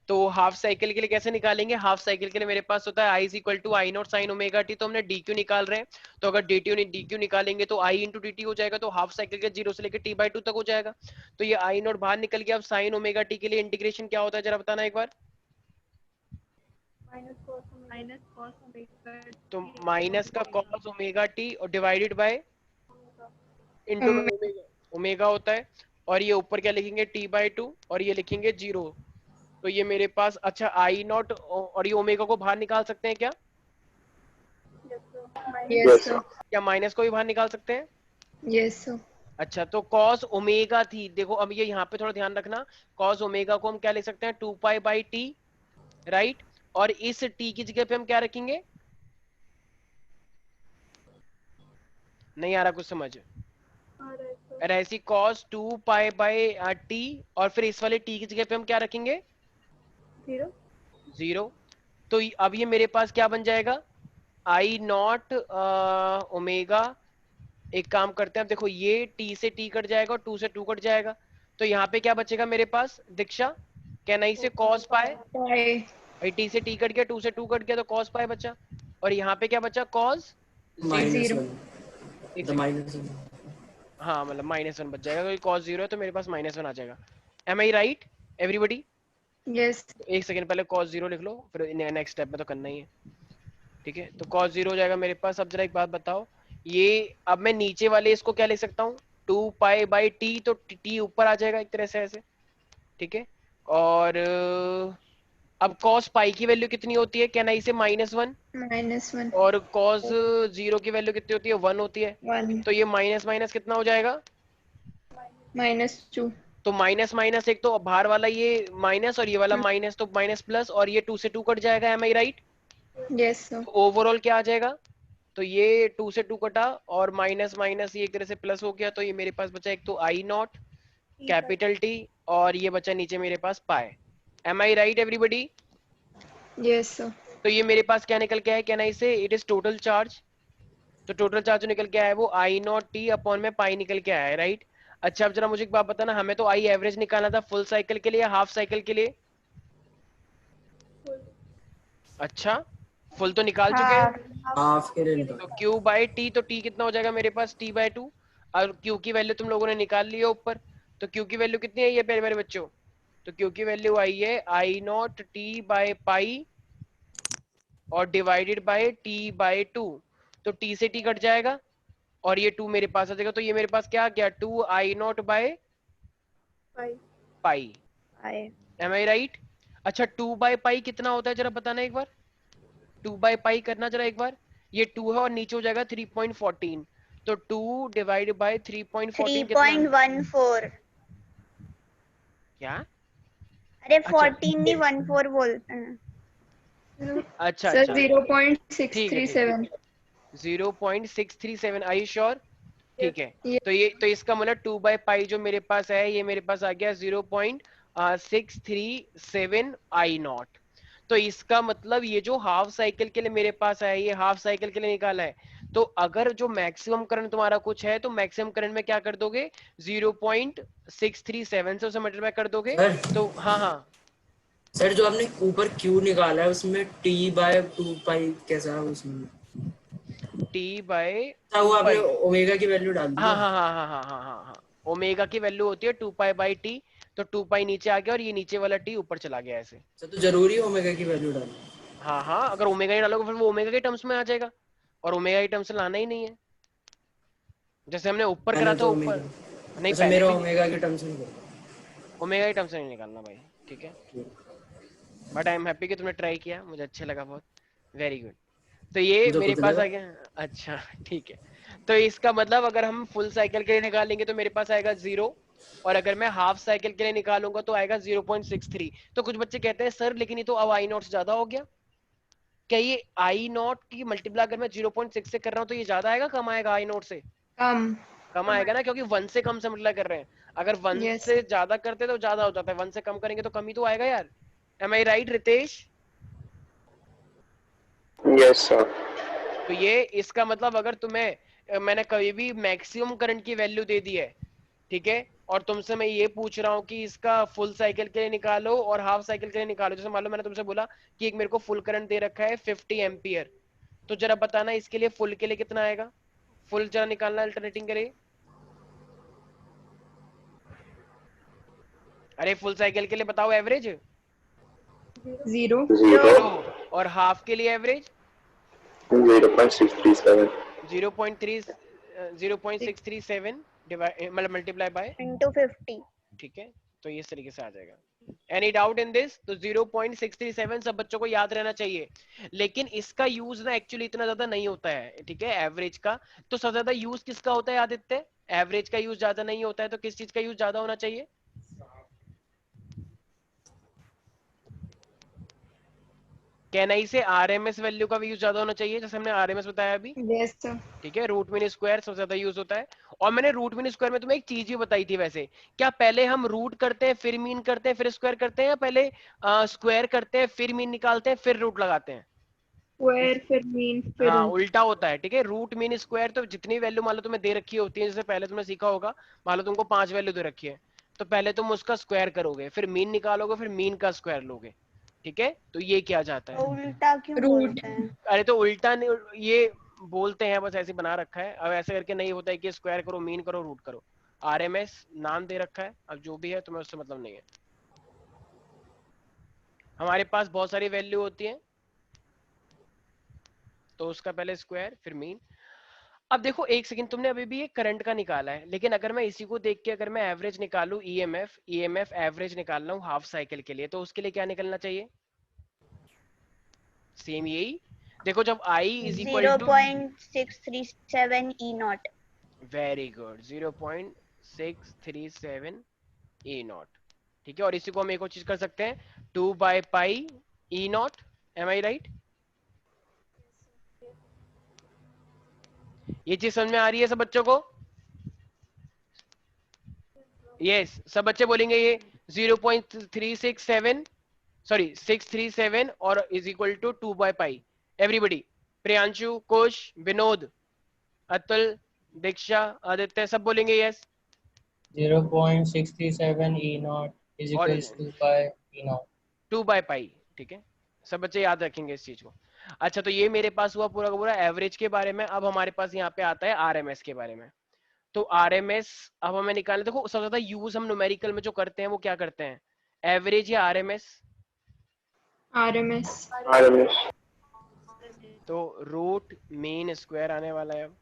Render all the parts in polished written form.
तो half cycle के लिए कैसे निकालेंगे? हाफ साइकिल के लिए मेरे पास होता है I is equal to I naught sine omega t, तो हमने डी क्यू निकाल रहे हैं, तो अगर डी क्यू निकालेंगे तो आई इंटू डी टी हो जाएगा, तो हाफ साइकिल के 0 से लेकर टी बाई 2 तक हो जाएगा। तो ये आई नॉट बाहर निकल गया। अब साइन ओमेगा टी के लिए इंटीग्रेशन क्या होता है जरा बताना एक बार। तो माइनस का कॉस ओमेगा टी और डिवाइडेड बाय इंटू में ओमेगा, ओमेगा होता है, और ये ऊपर क्या लिखेंगे टी बाई 2 और ये लिखेंगे 0। तो ये मेरे पास, अच्छा आई नॉट और ये ओमेगा को बाहर निकाल सकते हैं क्या? Yes sir. क्या माइनस को भी बाहर निकाल सकते हैं? Yes sir. अच्छा, तो कॉस ओमेगा थी, देखो अब ये यहाँ पे थोड़ा ध्यान रखना, कॉस ओमेगा को हम क्या लिख सकते हैं 2 पाई बाई टी, राइट, और इस टी की जगह पे हम क्या रखेंगे? नहीं आ रहा कुछ समझ? अरे ऐसी कॉस 2 पाई बाई टी, और फिर इस वाले टी की जगह पे हम क्या रखेंगे? 0। तो अब ये मेरे पास क्या बन जाएगा? आई नॉट ओमेगा, एक काम करते हैं, अब देखो ये टी से टी कट जाएगा और 2 से 2 कट जाएगा, तो यहाँ पे क्या बचेगा मेरे पास दीक्षा? क्या नहीं से कॉस पाए, टी से टी कट गया, 2 से 2 कट गया, तो कॉस पाए बचा, और यहाँ पे क्या बचा कॉस माइनस जीरो। वन, एक द सेकंड, माइनस वन। हाँ मतलब -1 बच जाएगा, क्योंकि कॉस 0 है तो मेरे पास -1 आ जाएगा। M I right everybody? Yes. एक सेकंड पहले कॉस 0 लिख लो, फिर नेक्स्ट स्टेप में तो करना ही है, ठीक है। तो कॉस 0 हो जाएगा मेरे पास। अब जरा एक बात बताओ, ये अब मैं नीचे वाले इसको क्या लिख सकता हूँ 2 पाई बाई टी, तो टी ऊपर आ जाएगा एक तरह से ऐसे, ठीक है। और अब कॉस पाई की वैल्यू कितनी होती है, कहना इसे -1, -1 और कॉस 0 की वैल्यू कितनी होती है 1 होती है, 1 तो ये माइनस माइनस कितना हो जाएगा? -2। तो माइनस माइनस एक तो बाहर वाला ये माइनस और ये वाला माइनस, तो माइनस प्लस, और ये 2 से 2 कट जाएगा, M I right? Yes sir. तो ओवरऑल क्या आ जाएगा? तो ये 2 से 2 कटा और माइनस माइनस ये एक तरह से प्लस हो गया, तो ये मेरे पास बचा एक तो आई नॉट कैपिटल टी, और ये बचा नीचे मेरे पास पाए। M I right everybody? Yes sir. तो ये मेरे पास क्या निकल के आया, कहना इसे इट इज टोटल चार्ज, तो टोटल चार्ज जो निकल के आया है वो आई नॉट टी अपॉन में पाई निकल के आया है, राइट। अच्छा अब जरा मुझे एक बात बताना, हमें तो आई एवरेज निकालना था फुल साइकिल के लिए या हाफ साइकिल के लिए? अच्छा, फुल तो निकाल चुके हैं। हाफ के लिए तो निकाल। Q बाई टी, तो T कितना हो जाएगा मेरे पास T बाई 2, और Q की वैल्यू तुम लोगों ने निकाल ली है ऊपर, तो Q की वैल्यू कितनी आई है प्यारे मेरे बच्चों? तो Q की वैल्यू आई है आई नॉट टी बाई पाई और डिवाइडेड बाय T बाई 2, तो T से T कट जाएगा और ये 2 मेरे पास आ जाएगा, तो ये मेरे पास क्या आ गया 2 I naught by pi. Am I right? अच्छा 2 बाई पाई कितना होता है जरा बताना एक बार, 2 बाई पाई करना जरा एक बार, ये 2 है और नीचे हो जाएगा 3.14, तो 2 डिवाइड बाय 3.14 कितना? 3.14। क्या? अरे अच्छा 14 नहीं 14 बोलते हैं। अच्छा सर अच्छा, ठीक है ठीक 0.637। है, 0.637, आई यू श्योर? ठीक है। ये तो ये तो इसका मतलब 2 बाई पाई जो मेरे पास है ये मेरे पास आ गया 0.637 आई नॉट। तो इसका मतलब ये जो हाफ साइकिल के लिए मेरे पास है ये हाफ साइकिल के लिए निकाला है, तो अगर जो मैक्सिमम करंट तुम्हारा कुछ है तो मैक्सिमम करंट में क्या कर दोगे 0.637 से उसे मल्टीप्लाई कर दोगे, सर, तो हाँ हाँ। सर जो आपने ऊपर क्यू निकाला है उसमें टी बाय 2 पाई कैसा है उसमें? टी बाय अच्छा, 2 वो आपने पाई, ओमेगा की वैल्यू डाल दी हाँ ना? हाँ हाँ हाँ हाँ हाँ हाँ हाँ, ओमेगा की वैल्यू होती है 2 पाई बाई टी, तो 2 पाई नीचे आ गया और ये नीचे वाला टी ऊपर चला गया ऐसे। अच्छा, तो जरूरी है ओमेगा की वैल्यू डालना? हाँ हाँ, अगर ओमेगा ही डालोगे फिर वो ओमेगा के टर्म्स में आ जाएगा, और ओमेगा के टर्म्स में लाना ही नहीं है, जैसे हमने ऊपर करा मैंने था तो ऊपर, ओमेगा, नहीं अच्छा पहले मेरा भी ओमेगा के टर्म्स में ओमेगा के टर्म्स में नहीं निकालना भाई, ठीक है। बट आई एम हैप्पी कि तुमने ट्राई किया, मुझे अच्छा लगा बहुत, वेरी गुड। तो ये मुझे मेरे खुद पास लगा। आ गया, अच्छा ठीक है। तो इसका मतलब अगर हम फुल साइकिल के लिए निकालेंगे तो मेरे पास आएगा 0, और अगर मैं हाफ साइकिल के लिए निकालूंगा तो आएगा 0.63। तो कुछ बच्चे कहते हैं सर लेकिन ये तो अब आई नॉट से ज्यादा हो गया, क्या ये आई नॉट की मल्टीप्लाई अगर मैं 0.6 से कर रहा हूँ तो ये ज्यादा आएगा कम आएगा आई नॉट से? कम। कम आएगा ना, क्योंकि 1 से कम से मल्टीप्लाई कर रहे हैं, अगर 1 यस। से ज्यादा करते तो ज्यादा हो जाता है, 1 से कम करेंगे तो कम ही तो आएगा यार। Am I right Ritesh? Yes sir. तो ये इसका मतलब अगर तुम्हें मैंने कभी भी मैक्सिमम करंट की वैल्यू दे दी है, ठीक है, और तुमसे मैं ये पूछ रहा हूँ कि इसका फुल साइकिल के लिए निकालो और हाफ साइकिल के लिए निकालो। जैसे मान लो मैंने तुमसे बोला कि एक मेरे को फुल करंट दे रखा है 50 एम्पियर, तो जरा बताना इसके लिए फुल के लिए कितना आएगा, फुल जरा निकालना अल्टरनेटिंग करे। अरे फुल साइकिल के लिए बताओ एवरेज। 0. जीरो। और हाफ के लिए एवरेज 0.637 0.637 मतलब मल्टीप्लाई बाय into 50. ठीक है, तो ये इस तरीके से आ जाएगा। Any doubt in this? तो 0.637 सब बच्चों को याद रहना चाहिए। लेकिन इसका यूज ना एक्चुअली इतना ज्यादा नहीं होता है, ठीक है, एवरेज का। तो सबसे ज्यादा यूज किसका होता है आदित्य? एवरेज का यूज ज्यादा नहीं होता है, तो किस चीज का यूज ज्यादा होना चाहिए? कैनाई से आरएमएस वैल्यू का भी यूज ज्यादा होना चाहिए, जैसे हमने आरएमएस बताया अभी, Yes, sir. ठीक है। रूट मीन स्क्वायर सबसे ज्यादा यूज होता है। और मैंने रूट मीन स्क्वायर में तुम्हें एक चीज भी बताई थी वैसे, क्या पहले हम रूट करते हैं फिर मीन करते हैं फिर स्क्वायर करते हैं, या पहले स्क्वायर करते हैं फिर मीन निकालते हैं फिर रूट लगाते हैं? Square फिर mean फिर हाँ root. उल्टा होता है, ठीक है। रूट मीन स्क्वायर तो जितनी वैल्यू मान लो तुम्हें दे रखी होती है, जैसे पहले तुमने सीखा होगा, मान लो तुमको 5 वैल्यू दे रखी है, तो पहले तुम उसका स्क्वायर करोगे, फिर मीन निकालोगे, फिर मीन का स्क्वायर लोगे, ठीक है। तो ये क्या जाता है? तो उल्टा क्यों Root. बोलते हैं? अरे तो उल्टा नहीं, ये बोलते हैं बस, ऐसे बना रखा है। अब ऐसे करके नहीं होता है कि स्क्वायर करो मीन करो रूट करो। आरएमएस नाम दे रखा है, अब जो भी है तुम्हें उससे मतलब नहीं है। हमारे पास बहुत सारी वैल्यू होती है, तो उसका पहले स्क्वायर फिर मीन। अब देखो एक सेकंड, तुमने अभी भी ये करंट का निकाला है, लेकिन अगर मैं इसी को देख के अगर मैं एवरेज निकालू, ईएमएफ एवरेज निकालना हूँ हाफ साइकिल के लिए, तो उसके लिए क्या निकलना चाहिए? सेम यही। देखो जब I is equal to 0.637 E naught. Very good 0.637 E naught, ठीक है। और इसी को हम एक और चीज कर सकते हैं, 2/पाई ई नॉट, एम आई राइट? ये चीज समझ में आ रही है सब बच्चों को? यस सब बच्चे बोलेंगे ये 0.367 सॉरी 637 और इज इक्वल टू 2/पाई। एवरीबडी, प्रियांशु, कुश, विनोद, अतुल, दीक्षा, आदित्य, सब बोलेंगे यस। 0.637 E naught is और equals to pi E naught. 2/पाई, ठीक है। सब बच्चे याद रखेंगे इस चीज को। अच्छा तो ये मेरे पास हुआ पूरा का पूरा एवरेज के बारे में। अब हमारे पास यहाँ पे आता है आरएमएस के बारे में। तो आरएमएस अब हमें निकालना, देखो सबसे ज्यादा यूज हम न्यूमेरिकल में जो करते हैं वो क्या करते हैं, एवरेज या आरएमएस? RMS. RMS तो रूट मीन स्क्वायर आने वाला है। अब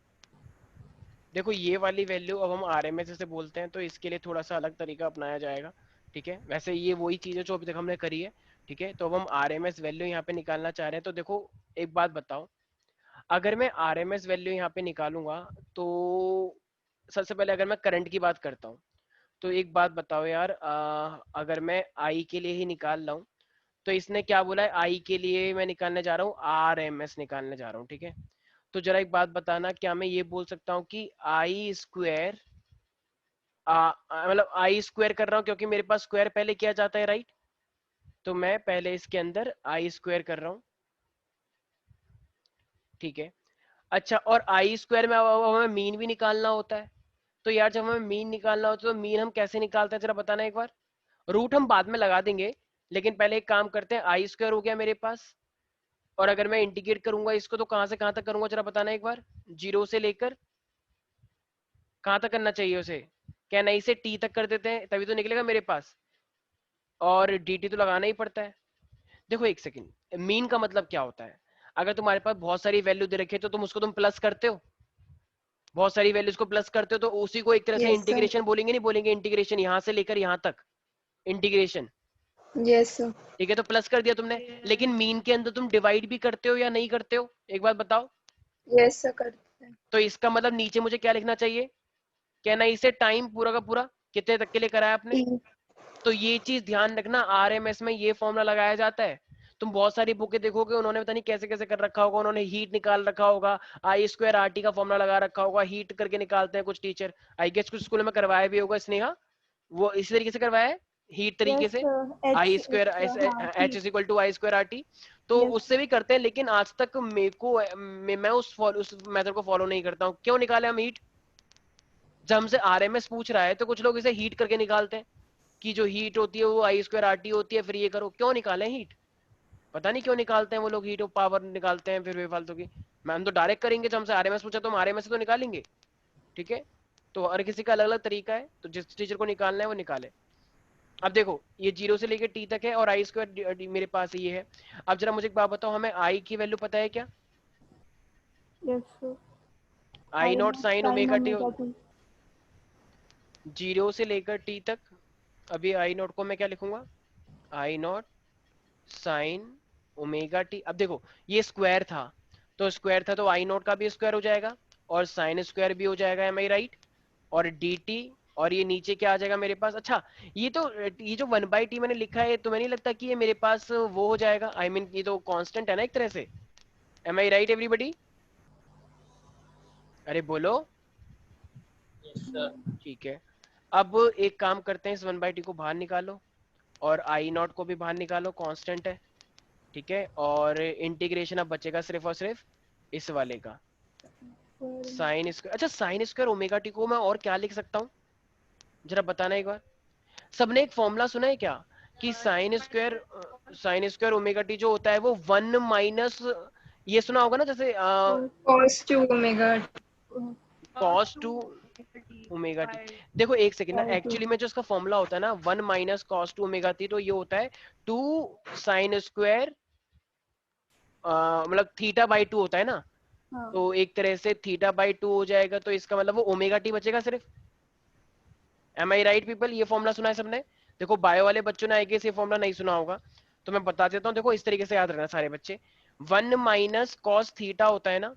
देखो ये वाली वैल्यू अब हम आरएमएस से बोलते हैं, तो इसके लिए थोड़ा सा अलग तरीका अपनाया जाएगा, ठीक है। वैसे ये वही चीज है जो अभी तक हमने करी है, ठीक है। तो अब हम आरएमएस वैल्यू यहाँ पे निकालना चाह रहे हैं। तो देखो एक बात बताओ, अगर मैं आरएमएस वैल्यू यहाँ पे निकालूंगा, तो सबसे पहले अगर मैं करंट की बात करता हूँ, तो एक बात बताओ यार, अगर मैं आई के लिए ही निकाल रहा हूँ, तो इसने क्या बोला है, आई के लिए मैं निकालने जा रहा हूँ आरएमएस निकालने जा रहा हूँ, ठीक है। तो जरा एक बात बताना, क्या मैं ये बोल सकता हूँ कि आई स्क्वायर, मतलब आई स्क्वायर कर रहा हूँ क्योंकि मेरे पास स्क्वायर पहले किया जाता है राइट, तो मैं पहले इसके अंदर आई स्क्वायर कर रहा हूँ, ठीक है। अच्छा और आई स्क्वायर में अब हमें मीन भी निकालना होता है, तो यार जब हमें मीन निकालना होता है तो मीन हम कैसे निकालते हैं जरा बताना एक बार। रूट हम बाद में लगा देंगे, लेकिन पहले एक काम करते हैं, आई स्क्वायर हो गया मेरे पास, और अगर मैं इंटीग्रेट करूंगा इसको तो कहां से कहां तक करूंगा जरा बताना एक बार। जीरो से लेकर कहां तक करना चाहिए उसे, क्या नहीं से टी तक कर देते हैं तभी तो निकलेगा मेरे पास, और dt तो लगाना ही पड़ता है। देखो एक सेकंड, मीन का मतलब क्या होता है, अगर तुम्हारे पास बहुत सारी वैल्यू दे रखी है तो तुम उसको तुम प्लस करते हो, बहुत सारी वैल्यूज को प्लस करते हो, तो उसी को एक तरह से Yes, sir. इंटीग्रेशन बोलेंगे, नहीं बोलेंगे इंटीग्रेशन, यहां से लेकर यहां तक इंटीग्रेशन, Yes, sir. ठीक है। तो प्लस कर दिया तुमने, लेकिन मीन के अंदर तुम डिवाइड भी करते हो या नहीं करते हो, एक बात बताओ। Yes, sir. करते हैं. तो इसका मतलब नीचे मुझे क्या लिखना चाहिए, क्या ना इसे टाइम पूरा का पूरा कितने तक के लिए कराया आपने। T. तो ये चीज ध्यान रखना, आरएमएस में ये फॉर्मूला लगाया जाता है। तुम बहुत सारी बुकें देखोगे उन्होंने पता नहीं कैसे कैसे कर रखा होगा, उन्होंने हीट निकाल रखा होगा, आई स्क्वायर आर टी का फॉर्मूला लगा रखा होगा, हीट करके निकालते हैं कुछ टीचर, आई गेस कुछ स्कूल में करवाया भी होगा स्नेहा, वो इसी तरीके से करवाया है हीट तरीके से, I square H is equal to I square R T, तो उससे भी करते हैं। लेकिन आज तक मेरे को मैं उस मेथड को फॉलो नहीं करता हूँ। क्यों निकाले हम हीट, जब हमसे आरएमएस पूछ रहा है तो कुछ लोग इसे हीट करके निकालते हैं कि जो हीट होती है वो आई स्क्वायर आर टी होती है, फिर ये करो। क्यों निकालें हीट? पता नहीं क्यों निकालते हैं वो लोग हीट और पावर निकालते हैं फिर बेफालतू की। हम तो डायरेक्ट करेंगे, जब हमसे आरएमएस पूछा तो हम आरएमएस से तो निकालेंगे। ठीक है, तो हर किसी का अलग अलग तरीका है, तो जिस टीचर को निकालना है वो निकाले। अब देखो ये 0 से लेकर टी तक है और आई स्क्वायर मेरे पास ये है। अब जरा मुझे एक बात बताओ, हमें आई की वैल्यू पता है क्या? Yes, sir. आई naught sine omega T, omega t. 0 से लेकर टी तक। अभी आई नॉट को मैं क्या लिखूंगा? आई नॉट साइन ओमेगा टी। अब देखो ये स्क्वायर था, तो स्क्वायर था तो आई नॉट का भी स्क्वायर हो जाएगा और साइन स्क्वायर भी हो जाएगा, एम आई राइट? और डी टी, और ये नीचे क्या आ जाएगा मेरे पास? अच्छा, ये तो ये जो 1/t मैंने लिखा है, तुम्हें नहीं लगता कि ये मेरे पास वो हो जाएगा? आई मीन ये तो कांस्टेंट है ना एक तरह से, एम आई राइट एवरीबडी? अरे बोलो। Yes, sir. ठीक है, अब एक काम करते हैं, इस 1/t को बाहर निकालो और आई नॉट को भी बाहर निकालो, कांस्टेंट है। ठीक है, और इंटीग्रेशन अब बचेगा सिर्फ और सिर्फ इस वाले का, साइन स्क्वायर। अच्छा, साइन स्क्वायर ओमेगा टी को मैं और क्या लिख सकता हूँ, जरा बताना एक बार। सबने एक फॉर्मूला सुना है क्या कि साइन स्क्वायर ओमेगा टी जो होता है वो 1 माइनस, ये सुना होगा ना, जैसे Cos 2 omega cos two omega T. देखो एक सेकंड ना, by 2. एक्चुअली में जो इसका फॉर्मूला होता है ना 1 minus cos two omega t, तो ये होता है 2 साइन स्क्वायर, मतलब थीटा बाई 2 होता है ना, हाँ. तो एक तरह से थीटा बाई 2 हो जाएगा, तो इसका मतलब वो ओमेगा टी बचेगा सिर्फ। M I right people? ये फॉर्मूला सुना है सबने? देखो बायो वाले बच्चों ने आई गेस ये फॉर्मूला नहीं सुना होगा, तो मैं बता देता हूँ। देखो इस तरीके से याद रखना सारे बच्चे, 1 माइनस कॉस थीटा होता है ना,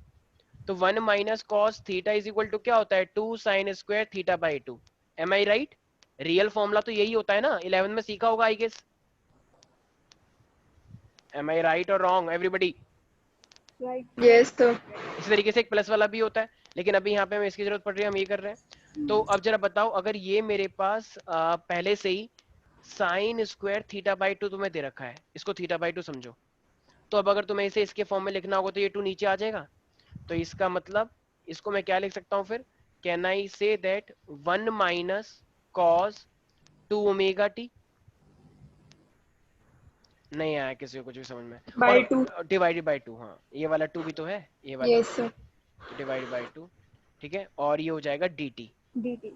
तो 1 minus cos theta is equal to क्या होता है? 2 sine square theta by 2। Am I right? Real formula तो यही होता है ना, 11 में सीखा होगा I guess. Am I right और wrong everybody? Right. Yes, sir. इसी तरीके से एक प्लस वाला भी होता है, लेकिन अभी यहाँ पे हमें इसकी जरूरत पड़ रही है, हम ये कर रहे हैं। तो अब जरा बताओ, अगर ये मेरे पास पहले से ही साइन स्क्वायर थीटा बाई 2 तुम्हें दे रखा है, इसको थीटा बाई 2 समझो, तो अब अगर तुम्हें इसे इसके फॉर्म में लिखना होगा तो ये 2 नीचे आ जाएगा। तो इसका मतलब इसको मैं क्या लिख सकता हूँ फिर? Can I say that 1 minus cos 2 omega T? नहीं आया किसी को कुछ भी समझ में? By और 2. डिवाइडेड बाई 2, हाँ ये वाला 2 भी तो है, ये वाला Yes, sir. Divided by 2। ठीक है, और ये हो जाएगा D T. dt.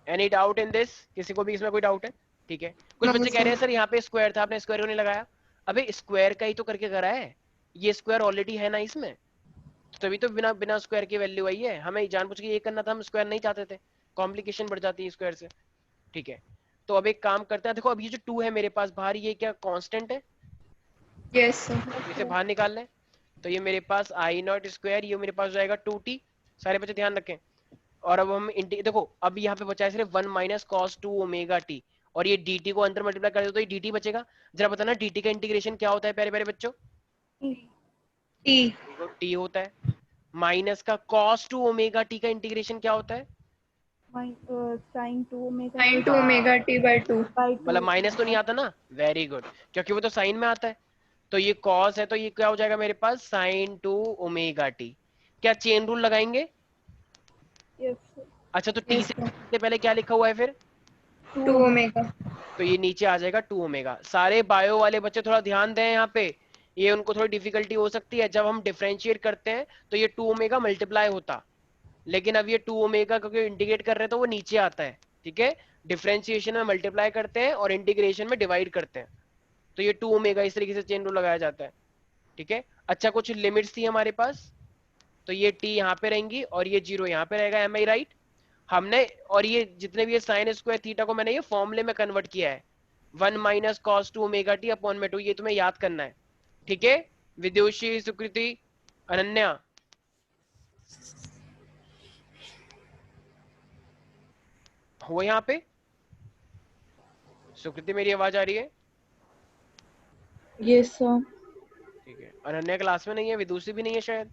Any doubt in this? किसी को भी इसमें कोई डाउट है? ठीक है, कुछ No, बच्चे कह रहे हैं sir. सर यहाँ पे स्क्वायर था, आपने स्क्वायर क्यों नहीं लगाया? अबे स्क्वायर का ही तो करके करा है, ये स्क्वायर ऑलरेडी है ना इसमें, तभी तो बिना बिना स्क्वायर की वैल्यू आई है। हमें जानबूझ के ये करना था, हम स्क्वायर नहीं चाहते थे, कॉम्प्लिकेशन बढ़ जाती है स्क्वायर से। ठीक है, तो अब एक काम करते हैं, देखो अब ये जो 2 है मेरे पास बाहर, ये क्या कांस्टेंट है? Yes, sir. इसे बाहर निकाल लें, तो ये मेरे पास आई नॉट स्क्वायर, ये मेरे पास हो जाएगा 2t। सारे बच्चे ध्यान रखें। और अब हम देखो अब यहाँ पे बचा है सिर्फ 1 माइनस कॉस 2 ओमेगा टी, और ये dt को अंदर मल्टीप्लाई कर दो तो ये dt बचेगा। जरा बताना dt का इंटीग्रेशन क्या होता है प्यारे प्यारे बच्चों? T. t होता है। माइनस का cos 2 ओमेगा t का इंटीग्रेशन क्या होता है? Sin 2 omega t by 2. मतलब माइनस तो नहीं आता ना? वेरी गुड, क्योंकि वो तो साइन में आता है। तो ये cos है, तो ये क्या हो जाएगा मेरे पास? sin 2 omega t। क्या चेन रूल लगाएंगे? Yes, sir. अच्छा, तो t Yes, sir. से पहले क्या लिखा हुआ है फिर? 2 omega. तो ये नीचे आ जाएगा 2 ओमेगा। सारे बायो वाले बच्चे थोड़ा ध्यान दें यहाँ पे, ये उनको थोड़ी डिफिकल्टी हो सकती है। जब हम डिफरेंशिएट करते हैं तो ये 2 ओमेगा मल्टीप्लाई होता, लेकिन अब ये 2 ओमेगा क्योंकि इंटीग्रेट कर रहे हैं तो वो नीचे आता है। ठीक है, डिफरेंशिएशन में मल्टीप्लाई करते हैं और इंटीग्रेशन में डिवाइड करते हैं, तो ये 2 ओमेगा इस तरीके से चेन रूल लगाया जाता है। ठीक है, अच्छा कुछ लिमिट्स थी हमारे पास, तो ये t यहाँ पे रहेंगी और ये 0 यहाँ पे रहेगा, एम आई राइट? हमने, और ये जितने भी ये साइन स्क्वायर थीटा को मैंने ये फॉर्मूले में कन्वर्ट किया है, 1 minus cos 2 omega T upon में 2, ये तुम्हें याद करना है। ठीक है, विदुषी, सुकृति, अनन्या, हो यहाँ पे? सुकृति मेरी आवाज आ रही है? Yes, sir. ठीक है, अनन्या क्लास में नहीं है, विदुषी भी नहीं है शायद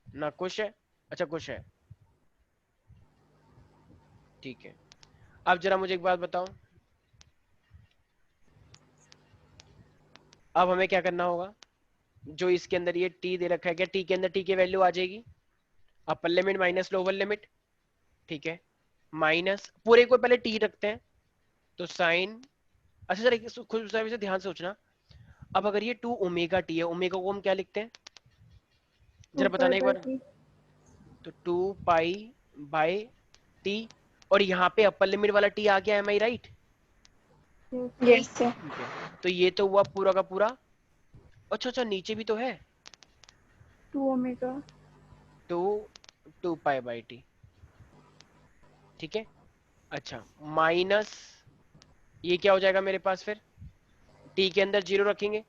ना, कुछ है? अच्छा कुछ है, ठीक है। अब जरा मुझे एक बात बताओ, अब हमें क्या करना होगा? जो इसके अंदर ये t दे रखा है, क्या t के अंदर t की वैल्यू आ जाएगी? Upper limit minus lower limit, ठीक है, माइनस पूरे को पहले टी रखते हैं, तो साइन, अच्छा जरा खुद से ध्यान से सोचना, अब अगर ये 2 ओमेगा टी है, ओमेगा को हम क्या लिखते हैं, जरा बताना एक बार, तो 2 पाई बाय टी, और यहाँ पे अपर लिमिट वाला टी आ गया, M I right? Yes sir. ठीक है, तो ये तो हुआ पूरा का पूरा, अच्छा अच्छा नीचे भी तो है 2 ओमेगा 2 पाई बाय टी, ठीक है, अच्छा माइनस ये क्या हो जाएगा मेरे पास फिर, टी के अंदर जीरो रखेंगे,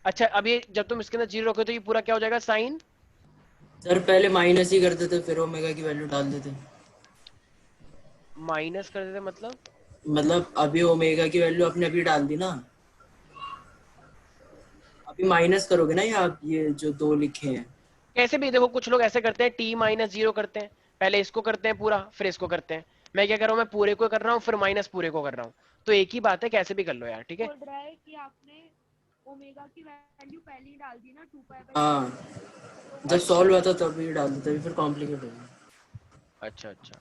अच्छा अब ये जब तुम इसके अंदर जीरो रखो तो ये पूरा क्या हो जाएगा साइन, सर पहले माइनस ही कर देते फिर ओमेगा की वैल्यू डाल देते। माइनस कर देते मतलब अभी ओमेगा की वैल्यू आपने अभी डाल दी ना, अभी माइनस करोगे ना, ये आप ये जो 2 लिखे हैं। कैसे भी देखो, कुछ लोग ऐसे करते हैं टी माइनस जीरो करते हैं, पहले इसको करते हैं पूरा फिर इसको करते हैं, मैं क्या कर रहा हूँ, मैं पूरे को कर रहा हूँ फिर माइनस पूरे को कर रहा हूँ, तो एक ही बात है, कैसे भी कर लो यार, ठीक है। बोल रहा है कि आपने ओमेगा की वैल्यू पहले ही डाल दी ना 2 पाई बाय हाँ जब अच्छा सॉल्व हुआ था तब ही डाल देते, अभी फिर कॉम्प्लिकेट हो गया। अच्छा अच्छा,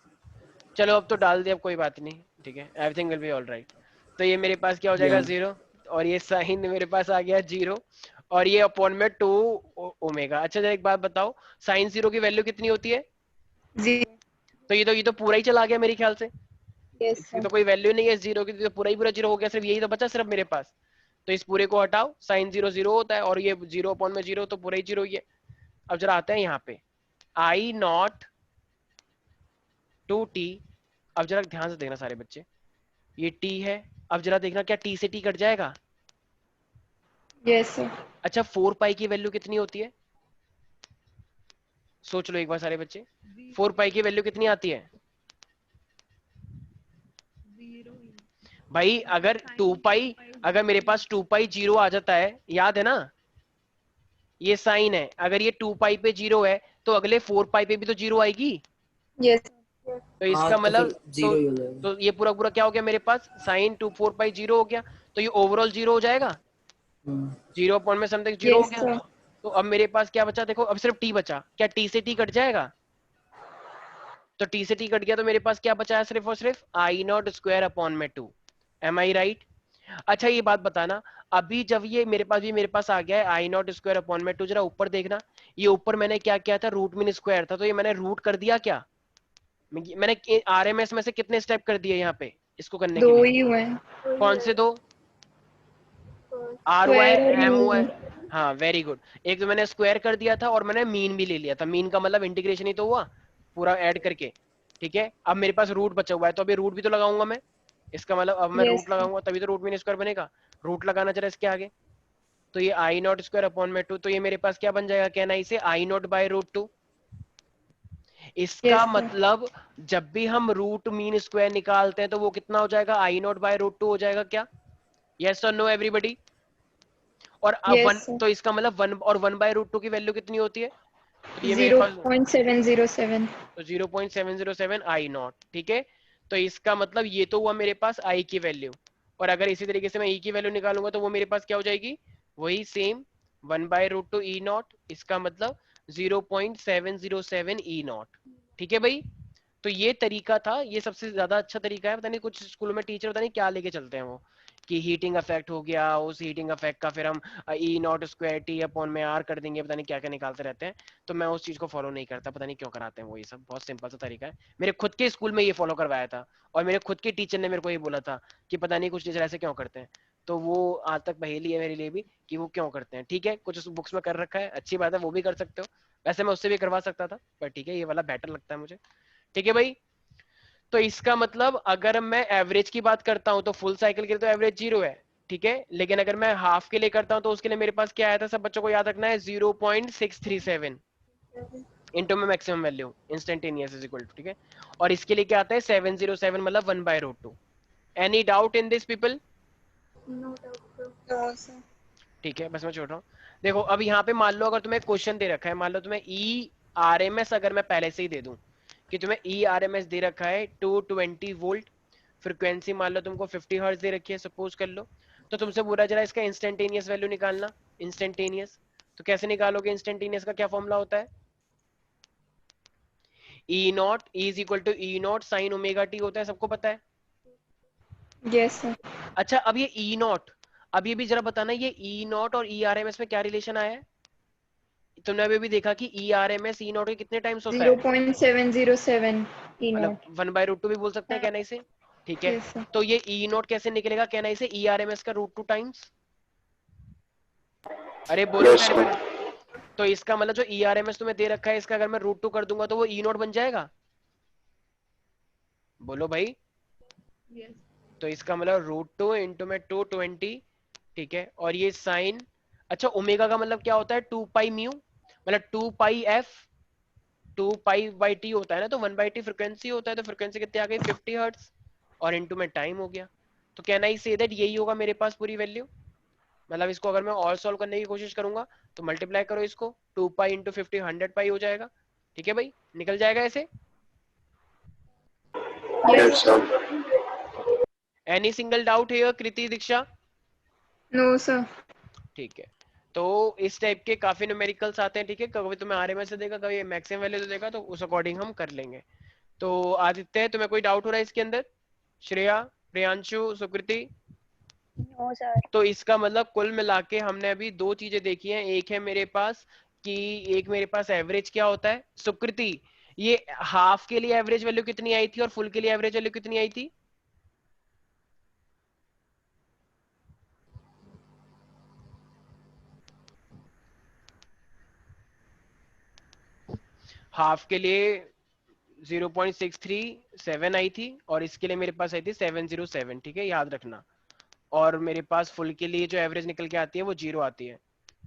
चलो अब तो डाल दिया, अब कोई बात नहीं, ठीक है, everything will be all right. तो ये मेरे पास क्या हो जाएगा या जीरो, और ये साइन मेरे पास आ गया जीरो, और ये अपॉन में 2 ओमेगा। अच्छा जरा एक बात बताओ, साइन जीरो की वैल्यू कितनी होती है, तो ये तो पूरा ही चला गया मेरे ख्याल से, यस इसकी सर। तो कोई वैल्यू नहीं है जीरो की, तो पूरा ही पूरा जीरो हो गया, सिर्फ यही तो बचा सिर्फ मेरे पास, तो इस पूरे को हटाओ, साइन जीरो जीरो होता है, और ये जीरो अपॉन में जीरो, तो पूरा ही जीरो ही है। अब जरा आते हैं यहाँ पे, आई नॉट टू टी, अब जरा ध्यान से देखना सारे बच्चे, ये टी है, अब जरा देखना क्या टी से टी कट जाएगा, यस सर। अच्छा 4 पाई की वैल्यू कितनी होती है, सोच लो एक बार सारे बच्चे, 4 पाई की वैल्यू कितनी आती है भाई, अगर 2 पाई, अगर मेरे पास 2 पाई जीरो आ जाता है, याद है ना, ये साइन है, अगर ये 2 पाई पे जीरो है तो अगले 4 पाई पे भी तो जीरो आएगी, यस। तो हाँ इसका तो मतलब फिर जीरो ही हो जाएगा। तो ये पूरा पूरा क्या हो गया मेरे पास, साइन 2 4 पाई जीरो हो गया, तो ये ओवरऑल जीरो हो जाएगा, हम्म, जीरो पॉइंट में समथिंग जीरो हो यस गया, सर। तो अब मेरे पास क्या बचा, देखो अब सिर्फ टी बचा, क्या टी से टी कट जाएगा, तो टी से टी कट गया, तो मेरे पास क्या बचा है, सिर्फ और सिर्फ आई नॉट स्क्वायर अपॉन में 2, एम आई राइट? अच्छा ये बात बताना, अभी जब ये मेरे पास आ गया है आई नॉट स्क्वायर अपॉन में 2, जरा ऊपर देखना, ये ऊपर मैंने क्या किया था, रूट मीन स्क्वायर था, तो ये मैंने रूट कर दिया क्या, मैंने आरएमएस में से कितने स्टेप कर दिए यहाँ पे इसको करने के 2 लिए, ही हुए हैं। कौन से दो, आर वाई स्क्वायर और एम यू। वाई, हाँ वेरी गुड, एक तो मैंने स्क्वायर कर दिया था और मैंने मीन भी ले लिया था, मीन का मतलब इंटीग्रेशन ही तो हुआ पूरा ऐड करके, ठीक है, अब मेरे पास रूट बचा हुआ है, तो अभी रूट भी तो लगाऊंगा मैं, इसका मतलब अब मैं यस रूट लगाऊंगा तभी तो रूट मीन स्क्वायर बनेगा, रूट लगाना जरा इसके आगे, तो ये आई नॉट स्क्वायर अपॉन में 2, तो ये मेरे पास क्या बन जाएगा, कहना इसे आई नॉट बाय रूट 2, इसका यस सर। मतलब जब भी हम रूट मीन स्क्वायर निकालते हैं तो वो कितना हो जाएगा, आई नॉट बाय रूट 2 हो जाएगा क्या, यस और नो एवरीबडी, और अब वन, यस सर। तो इसका मतलब 1 और 1/√2 की वैल्यू कितनी होती है, तो ये मेरे पास 0.707। तो 0.707 आई नॉट, ठीक है, तो इसका मतलब ये तो हुआ मेरे पास आई की वैल्यू, और अगर इसी तरीके से मैं ई की वैल्यू निकालूंगा तो वो मेरे पास क्या हो जाएगी, वही सेम 1/√2 ई नॉट, इसका मतलब 0.707 ई नॉट, ठीक है भाई। तो ये तरीका था, ये सबसे ज्यादा अच्छा तरीका है, पता नहीं कुछ स्कूलों में टीचर पता नहीं क्या लेके चलते हैं वो, कि हीटिंग इफेक्ट हो गया, उस हीटिंग इफेक्ट का फिर हम ई नॉट स्क्वायर टी अपॉन में आर कर देंगे, पता नहीं क्या क्या निकालते रहते हैं, तो मैं उस चीज को फॉलो नहीं करता, पता नहीं क्यों कराते हैं वो, ये सब बहुत सिंपल सा तरीका है, मेरे खुद के स्कूल में ये फॉलो करवाया था, और मेरे खुद के टीचर ने मेरे को ये बोला था कि पता नहीं कुछ टीचर ऐसे क्यों करते हैं, तो वो आज तक पहेली है मेरे लिए भी कि वो क्यों करते हैं, ठीक है, कुछ बुक्स में कर रखा है, अच्छी बात है, वो भी कर सकते हो, वैसे मैं उससे भी करवा सकता था, पर ठीक है ये वाला बेटर लगता है मुझे, ठीक है भाई। तो इसका मतलब अगर मैं एवरेज की बात करता हूं तो फुल साइकिल के लिए तो एवरेज जीरो है, ठीक है, लेकिन अगर मैं हाफ के लिए करता हूं तो उसके लिए मेरे पास क्या आया था, सब बच्चों को याद रखना है, 0.637 इंटू में maximum value instantaneous is equal to, ठीक है, और इसके लिए क्या आता है 707 मतलब 1/√2, any doubt in this people, no doubt. ठीक है, बस मैं छोड़ रहा हूँ, देखो अब यहाँ पे मान लो अगर तुम्हें क्वेश्चन दे रखा है, मान लो तुम्हें ई आर एम एस अगर मैं पहले से ही दे दूं कि तुम्हें ई आर एम एस दे रखा है 220 वोल्ट, फ्रिक्वेंसी मान लो तुमको 50 हर्ट्ज दे रखी है, सपोज कर लो, तो तुमसे बोला जरा इसका इंस्टेंटेनियस वैल्यू निकालना, इंस्टेंटेनियस, तो कैसे निकालोगे, इंस्टेंटेनियस का क्या फॉर्मूला होता है, E naught is equal to E naught sine omega T होता है, सबको पता है। Yes sir. अच्छा अब ये ई नॉट, अब ये भी जरा बताना, ये ई नॉट और ई आर एम एस में क्या रिलेशन आया है? तुमने अभी भी देखा कि E R M S E naught के कितने टाइम्स होता है? 0.707 ई मतलब नॉट। 1/√2 भी बोल सकते हैं, कहना इसे, ठीक है। Yes sir. तो ये ई नॉट कैसे निकलेगा, कहना इसे ई आर एम एस का √2 टाइम्स। अरे बोलो Yes, प्यारे sir. बच्चे। तो इसका मतलब जो ई आर एम एस तुम्हें दे रखा है, इसका अगर मैं √2 कर दूंगा तो वो ई नॉट बन जाएगा। बोलो भाई। यस तो इसका मतलब √2 इंटू में 220, ठीक है। और ये साइन, अच्छा ओमेगा का मतलब क्या होता है, 2 पाई म्यू, मतलब 2 पाई एफ 2 पाई बाई टी होता है ना, तो 1/t फ्रिक्वेंसी होता है, तो फ्रिक्वेंसी कितनी आ गई 50 हर्ट्ज, और इंटू में टाइम हो गया। तो कैन आई से दैट यही होगा मेरे पास पूरी वैल्यू। मतलब इसको अगर मैं और सॉल्व करने की कोशिश करूंगा तो मल्टीप्लाई करो इसको, 2 पाई इंटू 50 100 पाई हो जाएगा, ठीक है भाई, निकल जाएगा ऐसे। Yes, sir. Any single doubt है कृति दीक्षा? No sir. ठीक है, तो इस टाइप के काफी न्यूमेरिकल्स आते हैं, ठीक है। कभी तुम्हें आरएमएस से देगा, कभी मैक्सिमम वैल्यू देगा, तो उस अकॉर्डिंग हम कर लेंगे। तो आदित्य तुम्हें कोई डाउट हो रहा है इसके अंदर? श्रेया, प्रियांशु, सुकृति? No sir. तो इसका मतलब कुल मिला के हमने अभी दो चीजें देखी हैं। एक है मेरे पास कि एक मेरे पास एवरेज क्या होता है। सुकृति, ये हाफ के लिए एवरेज वैल्यू कितनी आई थी और फुल के लिए एवरेज वैल्यू कितनी आई थी? हाफ के लिए 0.637 आई थी और इसके लिए मेरे पास आई थी 707, ठीक है, याद रखना। और मेरे पास फुल के लिए जो एवरेज निकल के आती है वो 0 आती है,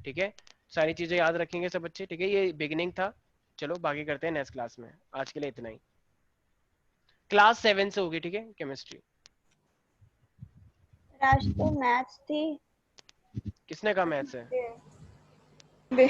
ठीक है। सारी चीजें याद रखेंगे सब बच्चे, ठीक है। ये बिगिनिंग था, चलो बाकी करते हैं नेक्स्ट क्लास में। आज के लिए इतना ही, क्लास 7 से होगी, ठीक है, केमिस्ट्री। आज तो मैथ्स थी। किसने कहा मैथ्स है? दे